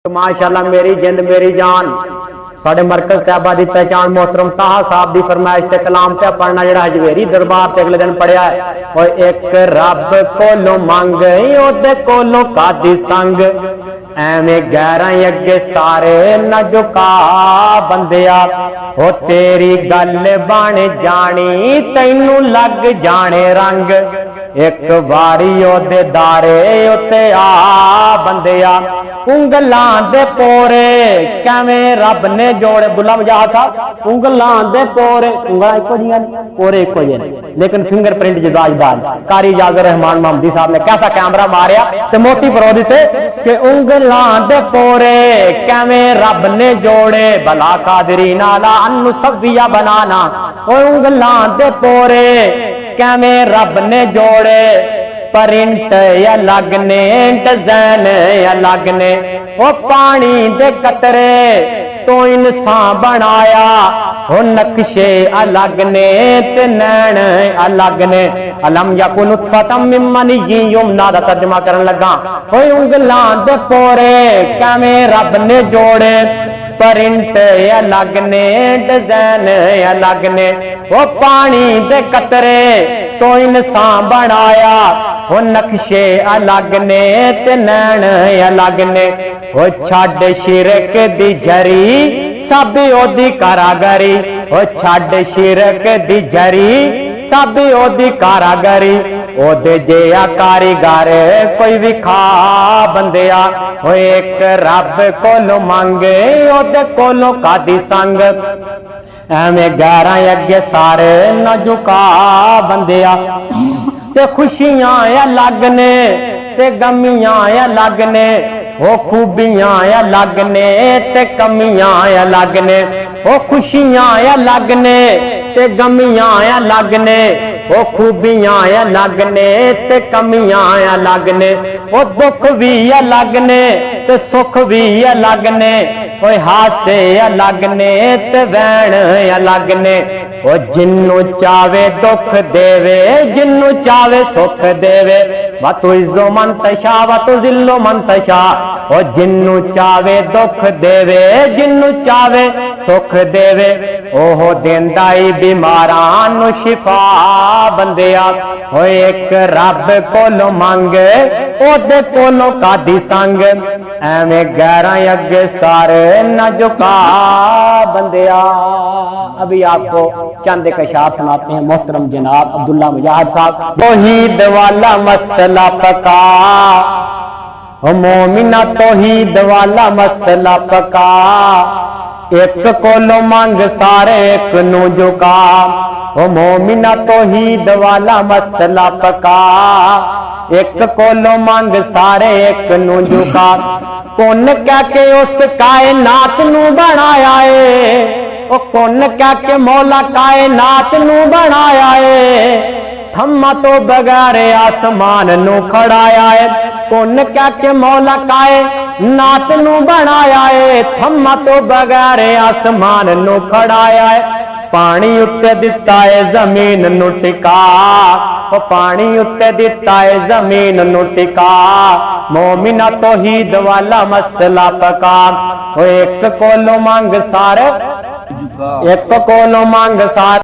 माशाअल्लाह मेरी जिंद मेरी जान साढ़े मरकज तैयबा की पहचान मोहतरम ताहा साहब की फरमाइश ते कलाम पे पढ़ना जरा हजवेरी दरबार ते अगले दिन पढ़िया है। और एक रब कोलों मंग ओदे कोलों कादी संग एवें गैरां अगे सारे न झुका बंदिया हो तेरी गल बन जानी तैनू लग जाने रंग एक बारी ओदे दारे उत्ते आ बंदिया उंगलां दे पोरे कैवें रब ने जोड़े बुला मुजाहिद साहब उंगलां दे पोरे उंगलां इको जियां पोरे इको जिहे लेकिन फिंगरप्रिंट जुदाजदार कारी इजाजत रहमान महमदी साहब ने कैसा कैमरा मारिया ते मोती परो दिते कि उंगलां दे पोरे कैवें रब ने जोड़े भला कादरी नाला अन्नु सविया बनाना ओ उंगलां दे पोरे कैवें रब ने जोड़े प्रिंट अलग ने डिजाइन अलग ने ओ पानी दे कतरे तो इंसान बनाया हो नक्शे अलग ने ते नैन अलग ने अलम यकुन नुतफतम मिन मनिय्यिन युमना दा तर्जमा करन लगा हो उंगलां दे पोरे कैवें रब ने जोड़े प्रिंट अलग ने डिजाइन अलग ने वो पानी दे कतरे तो इंसान बनाया वो नक्शे अलग ने ते नैन अलग ने वो छड़ शिरक दी जरी सब ओदी कारागरी वो छड़ शिरक दी जरी सब ओदी कारागरी ओदे जेया कारीगर कोई भी खा बंदिया हो एक रब कोलों मंगे ओदे कोलों कादी संग एवें गैरां अगे सारे न झुका बंदिया ते खुशियां अलग ने ते गमियां अलग ने ओ खूबियां अलग ने ते कमियां अलग ने ओ खुशियां अलग ने ते गमियां अलग ने ओ खूबियां अलग ने ते कमियां अलग ने ओ दुख भी अलग ने ते सुख भी अलग ने ओ हासे अलग ने ते वैन अलग ने ओ जिन्नू चावे दुख देवे जिन्नू चावे सुख देवे व तू इज्जो मन तशा व तू जिल्लो मन तशा ओ जिन्नू चावे दुख देवे जिन्नू चावे सुख देवे ओहो देंदा ही बीमारां नू शिफा बंदिया हो एक रब कोलों मंग ओदे कोलों कादी संग एवें गैरां अगे सारे न झुका बंदिया। अभी आपको चंद एक अशार सुनाते हैं मोहतरम जनाब अब्दुल्ला मुजाहिद साहब। तौहीद वाला मसला पका मोमिना तौहीद वाला मसला पका एक कोलों मंग सारे एक नू झुका ओ मोमिना तौहीद वाला मसला पका एक कोलों मंग सारे एक नू झुका कौन कह के उस कायनात नू बनाया है ओ कौन कह के मौला कायनात नू बनाया है थम्मा तो बगैर आसमान नू खड़ाया है कौन कह के मौला कायनात नू बनाया है थम्मा तो बगैर आसमान नू खड़ाया है पानी उत्ते दिता है जमीन नू टिका ओ पानी उत्ते दिता है जमीन नू टिका मोमिना तौहीद वाला मसला पका ओ एक कोलों मंग सारे एक कोलों मंग सारे